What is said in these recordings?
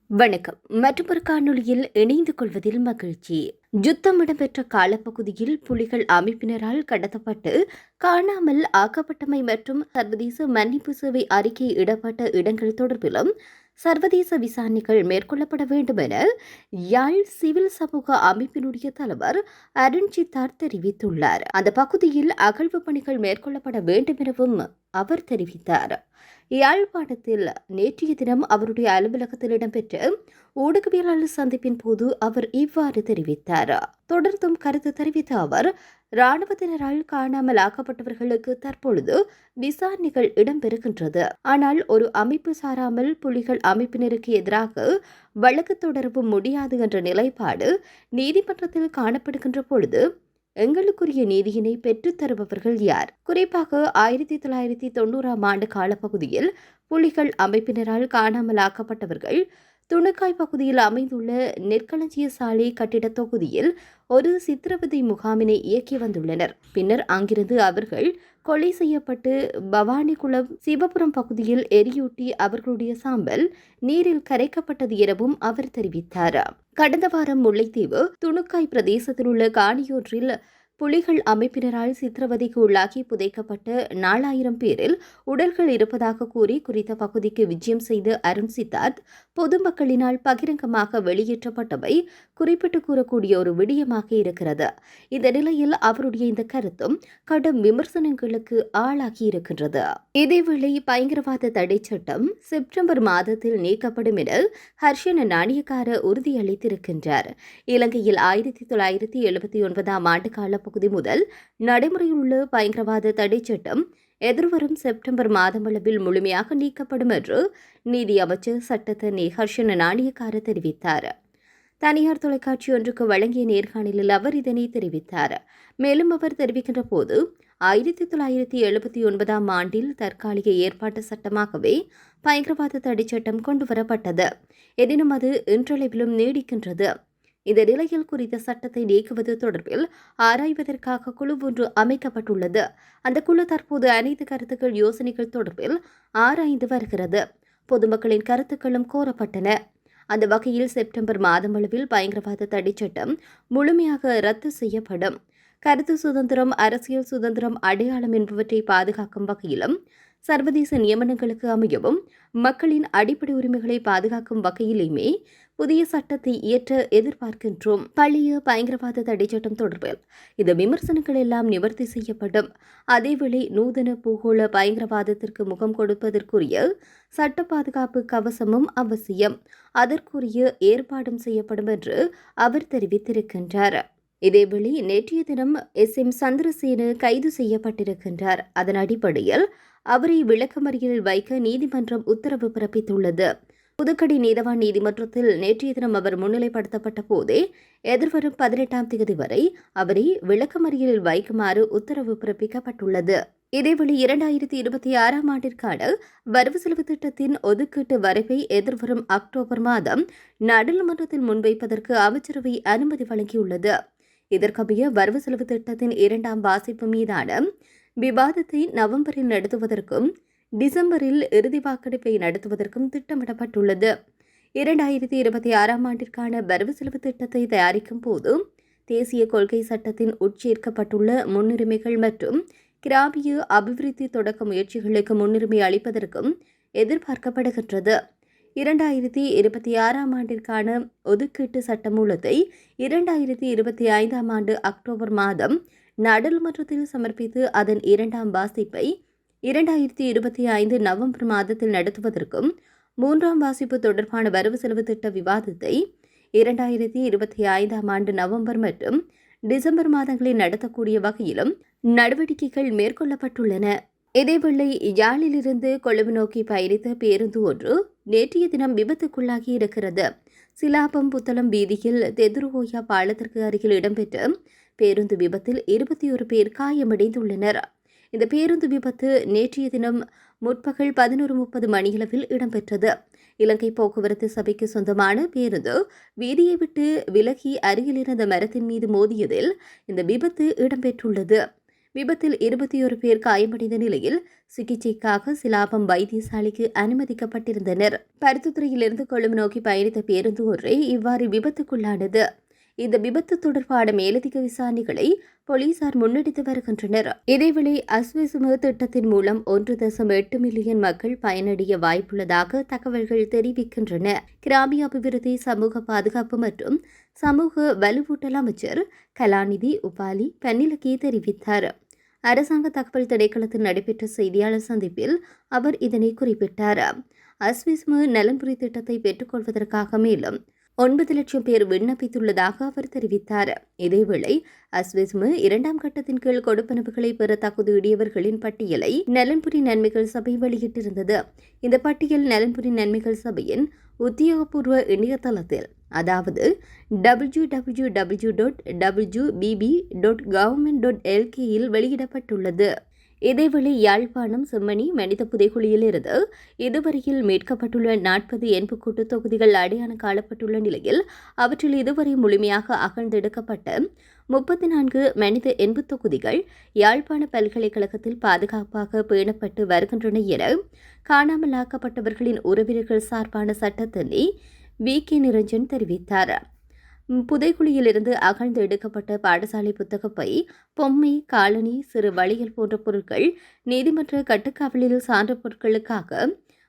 வணக்கம். மற்றொரு காணொளியில் இணைந்து கொள்வதில் மகிழ்ச்சி. யுத்தம் இடம்பெற்ற காலப்பகுதியில் புலிகள் அமைப்பினரால் கடத்தப்பட்டு காணாமல் ஆக்கப்பட்டமை மற்றும் சர்வதேச மன்னிப்பு சேவை அறிக்கை இடப்பட்ட இடங்கள் தொடர்பிலும் சர்வதேச விசாரணைகள் மேற்கொள்ளப்பட வேண்டும் என யாழ் சிவில் சமூக அமைப்பினுடைய தலைவர் அருண் சித்தார் தெரிவித்துள்ளார். அந்த பகுதியில் அகழ்வு பணிகள் மேற்கொள்ளப்பட வேண்டும் எனவும் அவர் தெரிவித்தார். யாழ்ப்பாணத்தில் நேற்றைய தினம் அவருடைய அலுவலகத்தில் இடம்பெற்ற ஊடகவியலாளர் சந்திப்பின் போது அவர் இவ்வாறு தெரிவித்தார். தொடர்ந்தும் கருத்து தெரிவித்த அவர், இராணுவத்தினரால் காணாமல் ஆக்கப்பட்டவர்களுக்கு தற்பொழுது விசாரணைகள் இடம்பெறுகின்றது. ஆனால் ஒரு அமைப்பு சாராமல் புலிகள் அமைப்பினருக்கு எதிராக வழக்கு தொடரவும் முடியாது என்ற நிலைப்பாடு நீதிமன்றத்தில் காணப்படுகின்ற பொழுது எங்களுக்குரிய நீதியினை பெற்றுத் தருபவர்கள் யார்? குறிப்பாக 1990ஆம் ஆண்டு காலப்பகுதியில் புலிகள் அமைப்பினரால் காணாமல் ஆக்கப்பட்டவர்கள் துணுக்காய் பகுதியில் அமைந்துள்ள நெற்களஞ்சிய சாலை கட்டிட தொகுதியில் ஒரு சித்திரவதை முகாமினை இயக்கி வந்துள்ளனர். பின்னர் அங்கிருந்து அவர்கள் கொலை செய்யப்பட்டு பவானிகுளம் சிவபுரம் பகுதியில் எரியூட்டி அவர்களுடைய சாம்பல் நீரில் கரைக்கப்பட்டது எனவும் அவர் தெரிவித்தார். கடந்த வாரம் முல்லைத்தீவு துணுக்காய் பிரதேசத்தில் உள்ள காணியொன்றில் புலிகள் அமைப்பினரால் சித்திரவதைக்கு உள்ளாகி புதைக்கப்பட்ட 4000 பேரில் உடல்கள் இருப்பதாக கூறி குறித்த பகுதிக்கு விஜயம் செய்த அருண் சித்தார்த் பொதுமக்களினால் பகிரங்கமாக வெளியேற்றப்பட்டவை குறிப்பிட்டு கூறக்கூடிய ஒரு விடயமாக இருக்கிறது. இந்த நிலையில் அவருடைய இந்த கருத்தும் கடும் விமர்சனங்களுக்கு ஆளாகி இருக்கின்றது. இதேவேளை பயங்கரவாத தடை சட்டம் செப்டம்பர் மாதத்தில் நீக்கப்படும் என ஹர்ஷன நாணயக்கார உறுதியளித்திருக்கின்றார். இலங்கையில் 1979ஆம் ஆண்டு கால பகுதி முதல் நடைமுறையில் உள்ள பயங்கரவாத தடை சட்டம் எதிர்வரும் செப்டம்பர் மாதமளவில் முழுமையாக நீக்கப்படும் என்று நீதி அமைச்சர் சட்டத்தரணி ஹர்ஷன நாணயக்கார தெரிவித்தார். தனியார் தொலைக்காட்சி ஒன்றுக்கு வழங்கிய நேர்காணலில் அவர் இதனை தெரிவித்தார். மேலும் அவர் தெரிவிக்கின்ற போது 1979ஆம் ஆண்டில் தற்காலிக ஏற்பாட்டு சட்டமாகவே பயங்கரவாத தடை சட்டம் கொண்டுவரப்பட்டது. எனினும் அது இன்றளவிலும் நீடிக்கின்றது. இந்த நிலையில் குறித்த சட்டத்தை நீக்குவது தொடர்பில் ஆராய்வதற்காக குழு ஒன்று அமைக்கப்பட்டுள்ளது. அந்த குழு தற்போது அனைத்து கருத்துக்கள் யோசனைகள் தொடர்பில் ஆராய்ந்து வருகிறது. பொதுமக்களின் கருத்துக்களும் கோரப்பட்டன. அந்த வகையில் செப்டம்பர் மாதமளவில் பயங்கரவாத தடை சட்டம் முழுமையாக ரத்து செய்யப்படும். கருத்து சுதந்திரம், அரசியல் சுதந்திரம், அடையாளம் என்பவற்றை பாதுகாக்கும் வகையிலும் சர்வதேச நியமனங்களுக்கு அமையவும் மக்களின் அடிப்படை உரிமைகளை பாதுகாக்கும் வகையிலுமே புதிய சட்டத்தை இயற்ற எதிர்பார்க்கின்றோம். பழைய பயங்கரவாத தடை சட்டம் தொடர்பில் இந்த விமர்சனங்கள் எல்லாம் நிவர்த்தி செய்யப்படும். அதேவேளை நூதன பூகோள பயங்கரவாதத்திற்கு முகம் கொடுப்பதற்குரிய சட்ட பாதுகாப்பு கவசமும் அவசியம். அதற்குரிய ஏற்பாடும் செய்யப்படும் என்று அவர் தெரிவித்திருக்கின்றார். இதேவேளை நேற்றைய தினம் SM சந்திரசேன கைது செய்யப்பட்டிருக்கின்றார். அதன் அடிப்படையில் அவரை விளக்கமறியலில் வைக்க நீதிமன்றம் உத்தரவு பிறப்பித்துள்ளது. புதுக்கடி நீதவான் நீதிமன்றத்தில் நேற்றைய தினம் அவர் முன்னிலைப்படுத்தப்பட்ட போதே எதிர்வரும் 18ஆம் தேதி வரை அவரை விளக்கமறியலில் வைக்குமாறு உத்தரவு பிறப்பிக்கப்பட்டுள்ளது. இதேவேளை 2026ஆம் ஆண்டிற்கான வரவு செலவு திட்டத்தின் ஒதுக்கீட்டு வரைவை எதிர்வரும் அக்டோபர் மாதம் நாடாளுமன்றத்தில் முன்வைப்பதற்கு அமைச்சரவை அனுமதி வழங்கியுள்ளது. இதற்கமைய வரவு செலவு திட்டத்தின் 2ஆம் வாசிப்பு மீதான விவாதத்தை நவம்பரில் நடத்துவதற்கும் டிசம்பரில் இறுதி வாக்கெடுப்பை நடத்துவதற்கும் திட்டமிடப்பட்டுள்ளது. 2026ஆம் ஆண்டிற்கான வரவு செலவு திட்டத்தை தயாரிக்கும் போது தேசிய கொள்கை சட்டத்தின் உட்சேர்க்கப்பட்டுள்ள முன்னுரிமைகள் மற்றும் கிராமிய அபிவிருத்தி தொடக்க முயற்சிகளுக்கு முன்னுரிமை அளிப்பதற்கும் எதிர்பார்க்கப்படுகின்றது. 2026ஆம் ஆண்டிற்கான ஒதுக்கீட்டு சட்டமூலத்தை 2025ஆம் ஆண்டு அக்டோபர் மாதம் நாடாளுமன்றத்தில் சமர்ப்பித்து அதன் 2ஆம் வாசிப்பை 2025 நவம்பர் மாதத்தில் நடத்துவதற்கும் 3ஆம் வாசிப்பு தொடர்பான வரவு செலவு திட்ட விவாதத்தை 2025ஆம் ஆண்டு நவம்பர் மற்றும் டிசம்பர் மாதங்களில் நடத்தக்கூடிய வகையிலும் நடவடிக்கைகள் மேற்கொள்ளப்பட்டுள்ளன. இதேவேளை யாழிலிருந்து கொழும்பு நோக்கி பயணித்த பேருந்து ஒன்று நேற்றைய தினம் விபத்துக்குள்ளாகி இருக்கிறது. சிலாபம் புத்தளம் வீதியில் தெதுருகோயா பாலத்திற்கு அருகில் இடம்பெற்ற பேருந்து விபத்தில் 21 பேர் காயமடைந்துள்ளனர். இந்த பேருந்து விபத்து நேற்றைய தினம் முற்பகல் 11:30 மணியளவில் இடம்பெற்றது. இலங்கை போக்குவரத்து சபைக்கு சொந்தமான பேருந்து வீதியை விட்டு விலகி அருகில் இருந்த மரத்தின் மீது மோதியதில் இந்த விபத்து இடம்பெற்றுள்ளது. விபத்தில் 21 பேர் காயமடைந்த நிலையில் சிகிச்சைக்காக சிலாபம் வைத்தியசாலைக்கு அனுமதிக்கப்பட்டிருந்தனர். பருத்தித்துறையிலிருந்து கொழும்பு நோக்கி பயணித்த பேருந்து ஒன்றே இவ்வாறு விபத்துக்குள்ளானது. இந்த விபத்து தொடர்பான மேலதிக விசாரணைகளை போலீசார் முன்னெடுத்து வருகின்றனர். இதேவேளை அஸ்விசும திட்டத்தின் மூலம் 1.8 மில்லியன் மக்கள் பயனடைய வாய்ப்புள்ளதாக தகவல்கள் தெரிவிக்கின்றன. கிராமிய அபிவிருத்தி, சமூக பாதுகாப்பு மற்றும் சமூக வலுவூட்டல் அமைச்சர் கலாநிதி உபாலி பன்னிலக்கே தெரிவித்தார். அரசாங்க தகவல் திணைக்களத்தில் நடைபெற்ற செய்தியாளர் சந்திப்பில் அவர் இதனை குறிப்பிட்டார். அஸ்விஸ்மு நலன்புரி திட்டத்தை பெற்றுக்கொள்வதற்காக மேலும் 9 லட்சம் பேர் விண்ணப்பித்துள்ளதாக அவர் தெரிவித்தார். இதேவேளை அஸ்விஸ்மு 2ஆம் கட்டத்தின் கீழ் கொடுப்பனவுகளை பெற தகுதியுடையவர்களின் பட்டியலை நலன்புரி நன்மைகள் சபை வெளியிட்டிருந்தது. இந்த பட்டியல் நலன்புரி நன்மைகள் சபையின் உத்தியோகபூர்வ இணையதளத்தில், அதாவது www.wbb.government.lk வெளியிடப்பட்டுள்ளது. இதேவேளை யாழ்ப்பாணம் செம்மணி மனித புதைகுழியிலிருந்து இதுவரையில் மீட்கப்பட்டுள்ள 40 எண்புக்கூட்டு தொகுதிகள் அடையாளம் காணப்பட்டுள்ள நிலையில் அவற்றில் இதுவரை முழுமையாக அகழ்ந்தெடுக்கப்பட்ட 34 மனித எண்பு தொகுதிகள் யாழ்ப்பாண பல்கலைக்கழகத்தில் பாதுகாப்பாக பேணப்பட்டு வருகின்றன என காணாமல் ஆக்கப்பட்டவர்களின் உறவினர்கள் சார்பான சட்டத்தரணி VK நிரஞ்சன் தெரிவித்தார். புதைக்குழியிலிருந்து அகழ்ந்து எடுக்கப்பட்ட பாடசாலை புத்தகப்பை, பொம்மை, காலணி, சிறு வளையல் போன்ற பொருட்கள் நீதிமன்ற கட்டுக்காவலில் சான்ற பொருட்களுக்காக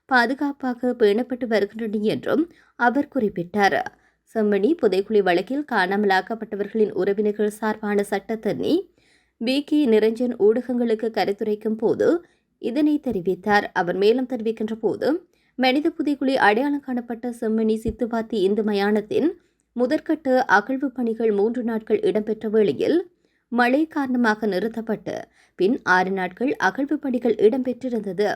பாதுகாப்பாக பேணப்பட்டு வருகின்றன என்றும் அவர் குறிப்பிட்டார். செம்மணி புதைக்குழி வழக்கில் காணாமலாக்கப்பட்டவர்களின் உறவினர்கள் சார்பான சட்டத்தரணி VK நிரஞ்சன் ஊடகங்களுக்கு கருத்துரைக்கும் போது இதனை தெரிவித்தார். அவர் மேலும் தெரிவிக்கின்ற போது, மனித புதைக்குழி அடையாளம் காணப்பட்ட செம்மணி சித்துவாத்தி இந்து மயானத்தின் முதற்கட்ட அகழ்வு பணிகள் 3 நாட்கள் இடம்பெற்ற வேளையில் மழை காரணமாக நிறுத்தப்பட்டு பின் 6 நாட்கள் அகழ்வு பணிகள் இடம்பெற்றிருந்தது.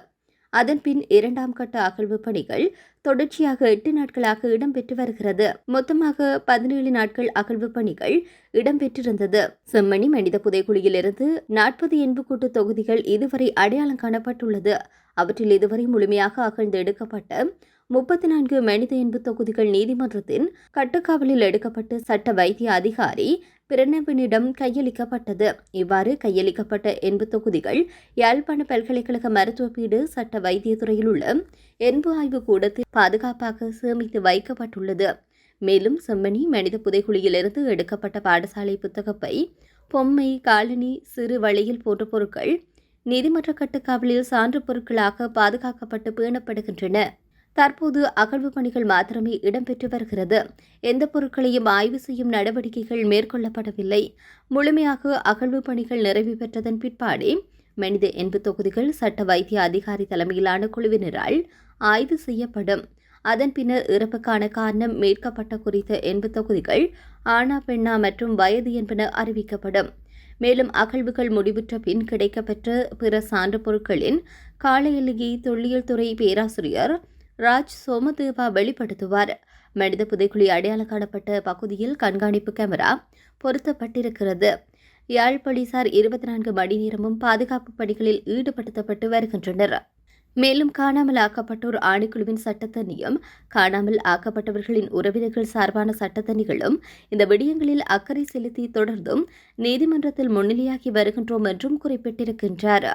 அதன்பின் 2ஆம் கட்ட அகழ்வு பணிகள் தொடர்ச்சியாக 8 நாட்களாக இடம்பெற்று வருகிறது. மொத்தமாக 17 நாட்கள் அகழ்வு பணிகள் இடம்பெற்றிருந்தது. செம்மணி மனித புதைக்குழியிலிருந்து 40 எண்புக்கூட்டு தொகுதிகள் இதுவரை அடையாளம் காணப்பட்டுள்ளது. அவற்றில் இதுவரை முழுமையாக அகழ்ந்து எடுக்கப்பட்ட 34 மனித எண்பு தொகுதிகள் நீதிமன்றத்தின் கட்டுக்காவலில் எடுக்கப்பட்டு சட்ட வைத்திய அதிகாரி பிரணவனிடம் கையளிக்கப்பட்டது. இவ்வாறு கையளிக்கப்பட்ட எண்பு தொகுதிகள் யாழ்ப்பாண பல்கலைக்கழக மருத்துவப்பீடு சட்ட வைத்தியத்துறையில் உள்ள எண்பு ஆய்வு கூடத்தில் பாதுகாப்பாக சேமித்து வைக்கப்பட்டுள்ளது. மேலும் செம்மணி மனித புதைக்குழியிலிருந்து எடுக்கப்பட்ட பாடசாலை புத்தகப்பை, பொம்மை, காலணி, சிறு வளையல் போன்ற பொருட்கள் நீதிமன்ற கட்டுக்காவலில் சான்று பொருட்களாக பாதுகாக்கப்பட்டு பேணப்படுகின்றன. தற்போது அகழ்வு பணிகள் மாத்திரமே இடம்பெற்று வருகிறது. எந்த பொருட்களையும் ஆய்வு செய்யும் நடவடிக்கைகள் மேற்கொள்ளப்படவில்லை. முழுமையாக அகழ்வு பணிகள் நிறைவு பெற்றதன் பிற்பாடே மனித எண்பு தொகுதிகள் சட்ட வைத்திய அதிகாரி தலைமையிலான குழுவினரால் ஆய்வு செய்யப்படும். அதன் பின்னர் இறப்புக்கான காரணம், மீட்கப்பட்ட குறித்த எண்பு தொகுதிகள் ஆனா பெண்ணா மற்றும் வயது என்பன அறிவிக்கப்படும். மேலும் அகழ்வுகள் முடிவுற்ற பின் கிடைக்கப்பெற்ற பிற சான்று பொருட்களின் கால எல்லையை தொல்லியல் துறை பேராசிரியர் ராஜ் சோமதேவா வெளிப்படுத்துவார். மனித புதைக்குழி அடையாளம் காணப்பட்ட பகுதியில் கண்காணிப்பு கேமரா பொருத்தப்பட்டிருக்கிறது. யாழ் போலீசார் 24 மணி நேரமும் பாதுகாப்பு பணிகளில் ஈடுபடுத்தப்பட்டு வருகின்றனர். மேலும் காணாமல் ஆக்கப்பட்டோர் ஆணைக்குழுவின் சட்டத்தணியும் காணாமல் ஆக்கப்பட்டவர்களின் உறவினர்கள் சார்பான சட்டத்தணிகளும் இந்த விடயங்களில் அக்கறை செலுத்தி தொடர்ந்தும் நீதிமன்றத்தில் முன்னிலையாகி வருகின்றோம் என்றும் குறிப்பிட்டிருக்கின்றார்.